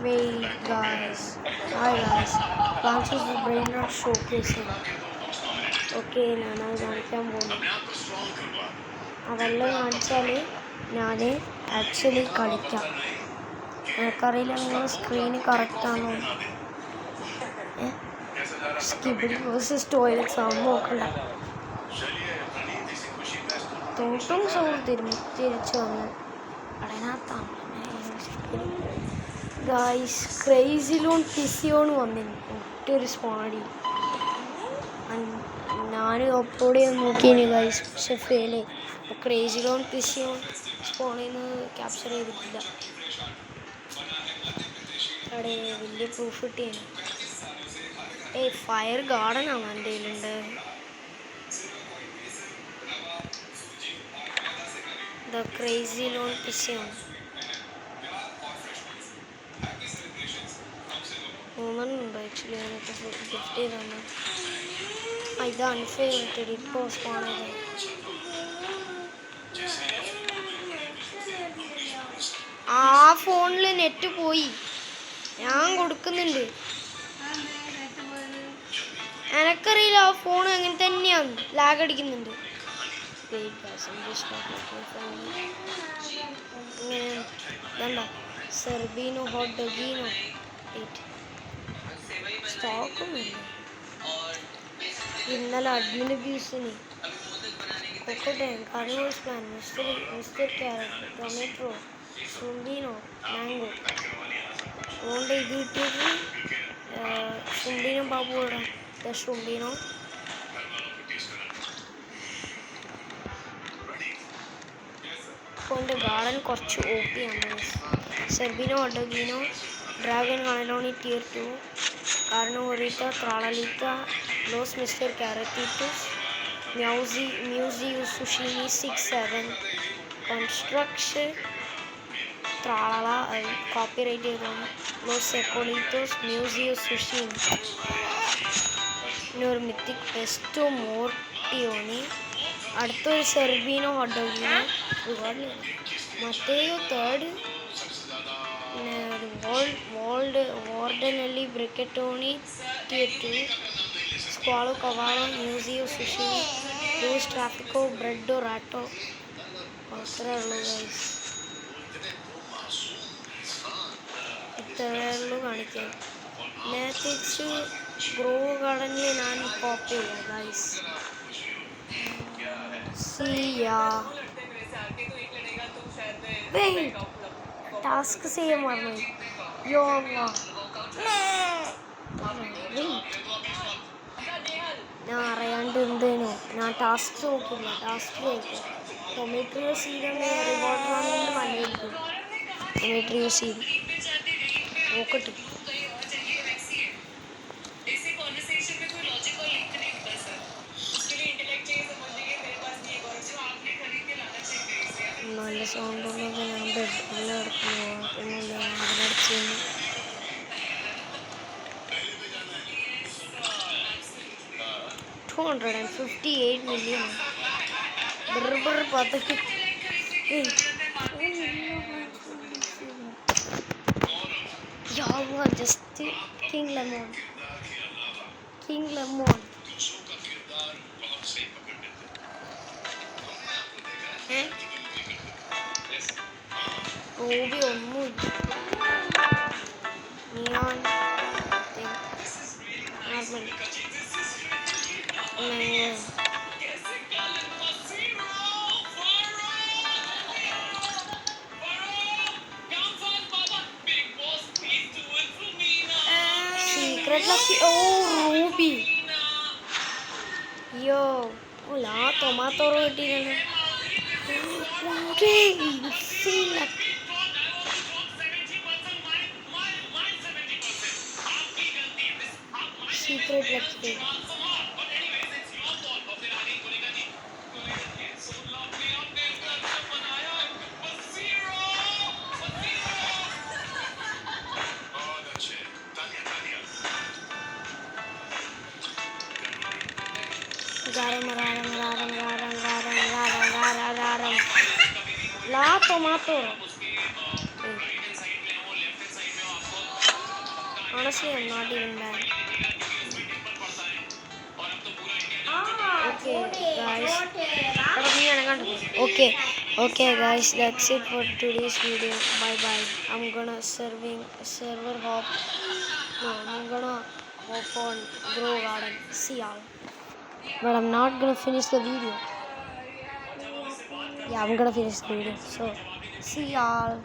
Wait, guys. Hi, guys. Plants is the brain rot showcasing. Okay, ഞാനത് കാണിക്കാൻ പോകുന്നു. അതെല്ലാം കാണിച്ചാൽ ഞാൻ ആക്ച്വലി കളിക്കാം. എനിക്കറിയില്ല നിങ്ങൾ സ്ക്രീന് കറക്റ്റാണോ. സ്കിബിഡി വേഴ്സസ് ടോയ്ലറ്റ് സൗണ്ട് നോക്കണ്ട. തോട്ടും സൗണ്ട് തിരിച്ചു വന്ന് അതിനകത്താണ് ഗായ്സ്. ക്രേസി ലോൺ പിസിയോൺ വന്നിന് ഒറ്റൊരു സ്പോണടി. ഞാൻ അപ്ലോഡ് ചെയ്ത് നോക്കിയിന് ഗായ്സ്, പക്ഷെ ഫെയിലേ. ക്രേസി ലോൺ പിസിയോൺ സ്പോണിൽ നിന്ന് ക്യാപ്ചർ ചെയ്തിട്ടില്ല. അവിടെ വലിയ പ്രൂഫ് കിട്ടിയാണ്. ഫയർ ഗാർഡനാണ് എൻ്റെ കയ്യിലുണ്ട്. ദ ക്രേസി ലോൺ പിസിയോൺ മൂന്നെണ്ണുണ്ട് ആക്ച്വലി. ഞാനൊക്കെ ഗിഫ്റ്റ് ചെയ്താണ്. ഇത് അൺഫേവറേറ്റഡ് ഇപ്പോൾ സ്പോൺ ചെയ്തത്. ആ ഫോണിൽ നെറ്റ് പോയി. ഞാൻ കൊടുക്കുന്നുണ്ട്. എനക്കറിയില്ല, ആ ഫോൺ അങ്ങനെ തന്നെയാണ് ലാഗ് അടിക്കുന്നുണ്ട്. ഇങ്ങനെ സെർബീനോ ഹോട്ട് ഡഗീനോ സ്റ്റോക്കൊന്നുമില്ല. ഇന്നലെ അഡ്മിൻ അബ്യൂസിന് കൊക്കോട്ടൻ, carnivorous plant, mister carrot, tomato, ഷുംബീനോ, മാംഗോ. അതുകൊണ്ട് ഇത് കിട്ടിയത് ഷുംബീനോ ബാബുവിടെ. ഷുംബീനോ അപ്പോൾ എൻ്റെ ഗാർഡൻ കുറച്ച് ഓപ്പിയാണ്. സെർബിനോ അഡഗീനോ, ഡ്രാഗൺ കാനലോണി ടിയർ 2, കാർണോറിത്ത, ത്രാളലിത്ത, ലോസ് മിസ്റ്റർ കാരറ്റീറ്റസ്, മ്യൂസിയു സുഷീനി 6-7, കൺസ്ട്രക്ഷൻ ത്രാള കോപ്പിറൈറ്റ് ചെയ്താണ്. ലോസ് സെക്കോളിത്തോസ്, മ്യൂസിയു സുഷീനി. പിന്നെ ഒരു മിത്തിക് പെസ്റ്റോ മോർട്ടിയോണി. അടുത്തൊരു സെർബീനോ ഹോട്ടോഗീനോ, മറ്റേയോ തേർഡ്. പിന്നെ ഒരു വാർഡനല്ലി ബ്രിക്കറ്റോണി ടിയർ 2, സ്ക്വാളോ കവാളോ, മ്യൂസിയോ സുഷീനി, ലൂസ് ട്രാഫിക്കോ, ബ്രെഡോ റാട്ടോ. അത്രേ ഉള്ളൂ ഗൈസ്, ഇത്രേ ഉള്ളൂ കാണിക്കാൻ. നേരത്തെ ഗ്രോ ഗാർഡനിൽ ഞാൻ കോപ്പി ചെയ്യാം ഗൈസ്. ടാസ്ക് ചെയ്യാൻ മറന്നു. ഞാൻ അറിയാണ്ട് എന്തേനോ ഞാൻ ടാസ്ക് നോക്കില്ല. ടാസ്ക് നോക്കി ടൊമാറ്റോ യൂസ് ചെയ്ത റിവാർഡ് വാങ്ങുന്നത് നല്ലതായിരിക്കും. ടൊമാറ്റോ യൂസ് ചെയ്ത് നോക്കട്ടെ. നല്ല സൗണ്ട് ഉള്ളപ്പോൾ ഞാൻ ബെഡ്റൂമിൽ കിടക്കുന്നു. കുഴപ്പമൊന്നുമില്ല, അതിനടിച്ച് 258 million. Berber patah. Ya Allah, just King Lemon. King Lemon. Ruby on mood. Neon. Normal. Secret Lucky. Oh, Ruby. Yo. Hola, tomato roti. Okay, see luck. Secret Lucky. Garam. La tomato. Honestly, I'm not even bad. Okay, guys. Okay, guys. That's it for today's video. Bye bye. I'm gonna server hop. No, I'm gonna hop on Grow Garden. See y'all. But I'm not gonna finish the video. Yeah, I'm gonna finish the video. So, see y'all.